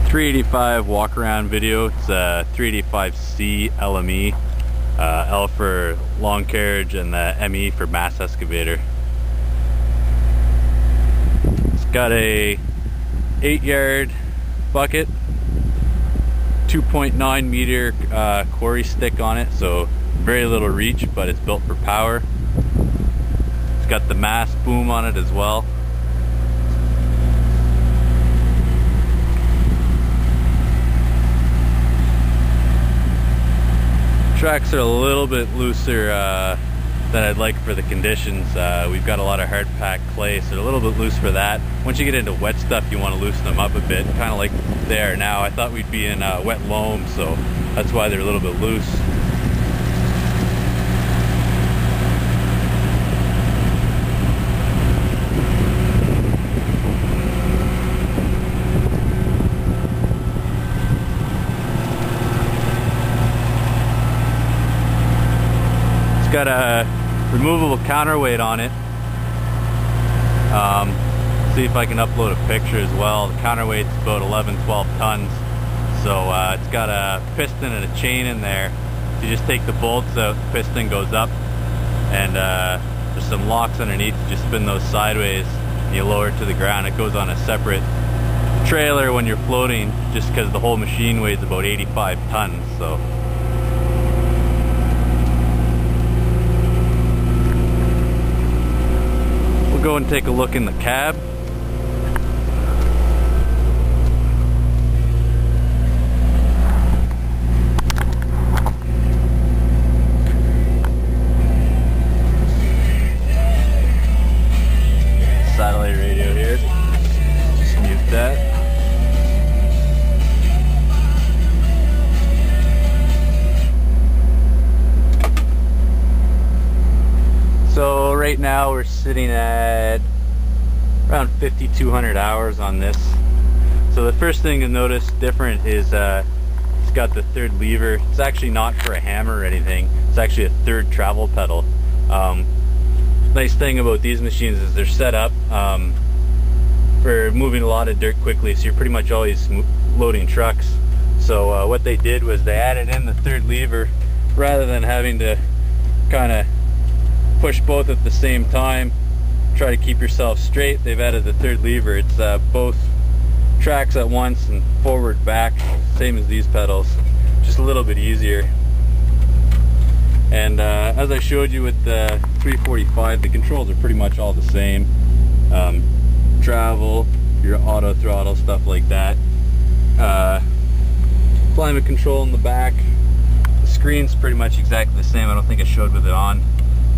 385 walk-around video. It's a 385C LME. L for long carriage and the ME for mass excavator. It's got a 8-yard bucket, 2.9 meter quarry stick on it, so very little reach, but it's built for power. It's got the mass boom on it as well. Tracks are a little bit looser than I'd like for the conditions. We've got a lot of hard packed clay, so they're a little bit loose for that. Once you get into wet stuff, you want to loosen them up a bit, kind of like they are now. I thought we'd be in wet loam, so that's why they're a little bit loose. Got a removable counterweight on it. See if I can upload a picture as well. The counterweight's about 11-12 tons, so it's got a piston and a chain in there. You just take the bolts out, the piston goes up, and there's some locks underneath. You just spin those sideways and you lower it to the ground. It goes on a separate trailer when you're floating, just because the whole machine weighs about 85 tons. So go and take a look in the cab. Satellite radio here. Just mute that. So right now we're sitting at around 5,200 hours on this. So the first thing to notice different is it's got the third lever. It's actually not for a hammer or anything. It's actually a third travel pedal. Nice thing about these machines is they're set up for moving a lot of dirt quickly, so you're pretty much always loading trucks. So what they did was they added in the third lever rather than having to kind of push both at the same time, try to keep yourself straight. They've added the third lever. It's both tracks at once and forward back, same as these pedals, just a little bit easier. And as I showed you with the 345, the controls are pretty much all the same. Travel, your auto throttle, stuff like that. Climate control in the back. The screen's pretty much exactly the same. I don't think I showed with it on.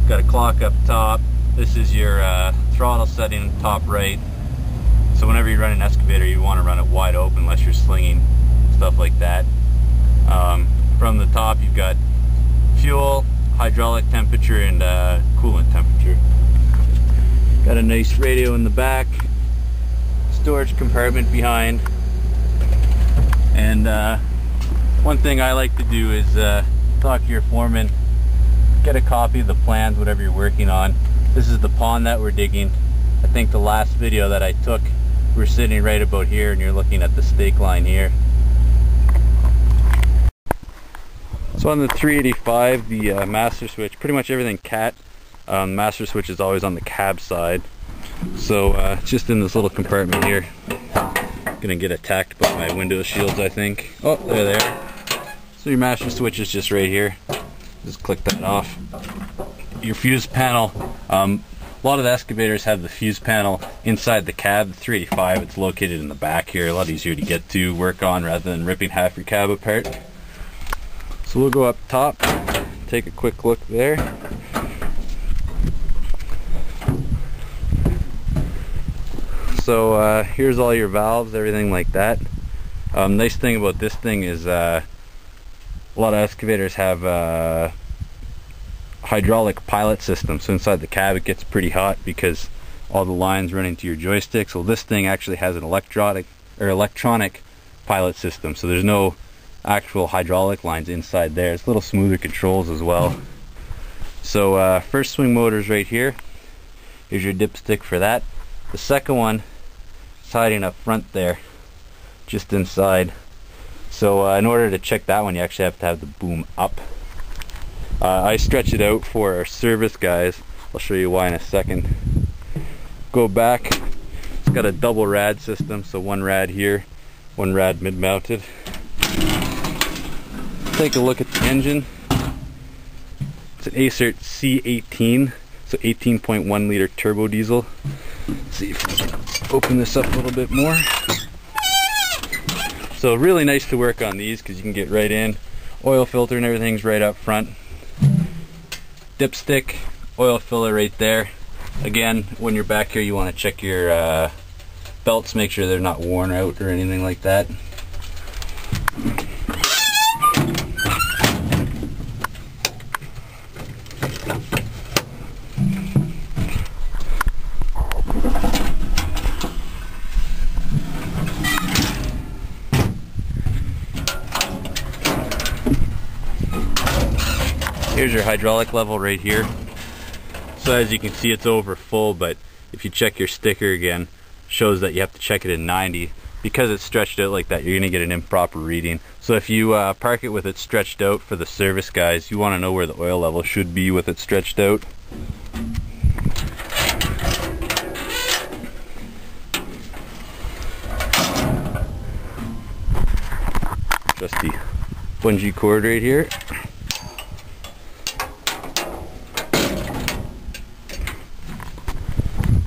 Got a clock up top. This is your throttle setting top right. So whenever you run an excavator, you want to run it wide open unless you're slinging, stuff like that. From the top, you've got fuel, hydraulic temperature, and coolant temperature. Got a nice radio in the back, storage compartment behind. And one thing I like to do is talk to your foreman, get a copy of the plans, whatever you're working on. This is the pond that we're digging. I think the last video that I took, we're sitting right about here and you're looking at the stake line here. So on the 385, the master switch, pretty much everything cat. Master switch is always on the cab side. So it's just in this little compartment here. Gonna get attacked by my window shields, I think. Oh, there they are. So your master switch is just right here. Just click that off. Your fuse panel, a lot of the excavators have the fuse panel inside the cab. The 385, it's located in the back here, a lot easier to get to, work on, rather than ripping half your cab apart. So we'll go up top, take a quick look there. So here's all your valves, everything like that. Nice thing about this thing is a lot of excavators have hydraulic pilot system, so inside the cab it gets pretty hot because all the lines run into your joysticks. Well, this thing actually has an electronic pilot system, so there's no actual hydraulic lines inside there. It's a little smoother controls as well. So first swing motor's right here. Here's your dipstick for that. The second one is hiding up front there. just inside. So in order to check that one, you actually have to have the boom up. I stretch it out for our service guys. I'll show you why in a second. Go back. It's got a double rad system, so one rad here, one rad mid-mounted. Take a look at the engine. It's an Acert C18, so 18.1 liter turbo diesel. Let's see if we can open this up a little bit more. So really nice to work on these because you can get right in. Oil filter and everything's right up front. Dipstick, oil filler right there. Again, when you're back here, you want to check your belts, make sure they're not worn out or anything like that. Here's your hydraulic level right here. So as you can see, it's over full, but if you check your sticker again, it shows that you have to check it at 90. Because it's stretched out like that, you're going to get an improper reading. So if you park it with it stretched out for the service guys, you want to know where the oil level should be with it stretched out. Just the bungee cord right here.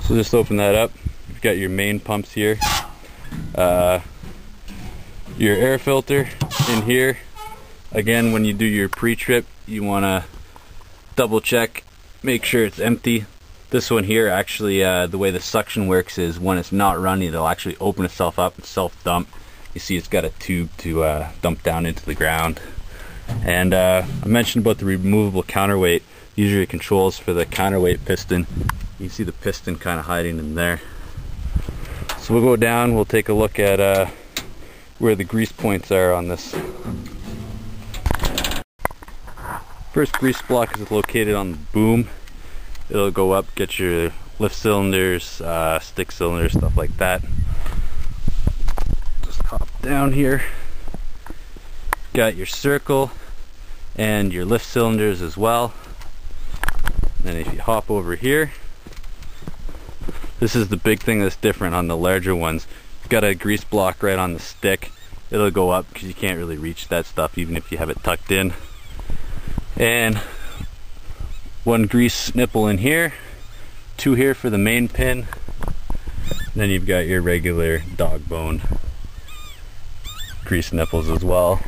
So just open that up. You've got your main pumps here. Your air filter in here. Again, when you do your pre-trip, you want to double check, make sure it's empty. This one here, actually, the way the suction works is when it's not running, it'll actually open itself up and self-dump. You see it's got a tube to dump down into the ground. And I mentioned about the removable counterweight. These are your controls for the counterweight piston. You can see the piston kind of hiding in there. So we'll go down, we'll take a look at where the grease points are on this. First grease block is located on the boom. It'll go up, get your lift cylinders, stick cylinders, stuff like that. Just hop down here. Got your circle and your lift cylinders as well. And if you hop over here, this is the big thing that's different on the larger ones. You've got a grease block right on the stick. It'll go up because you can't really reach that stuff even if you have it tucked in. And one grease nipple in here, two here for the main pin. And then you've got your regular dog bone grease nipples as well.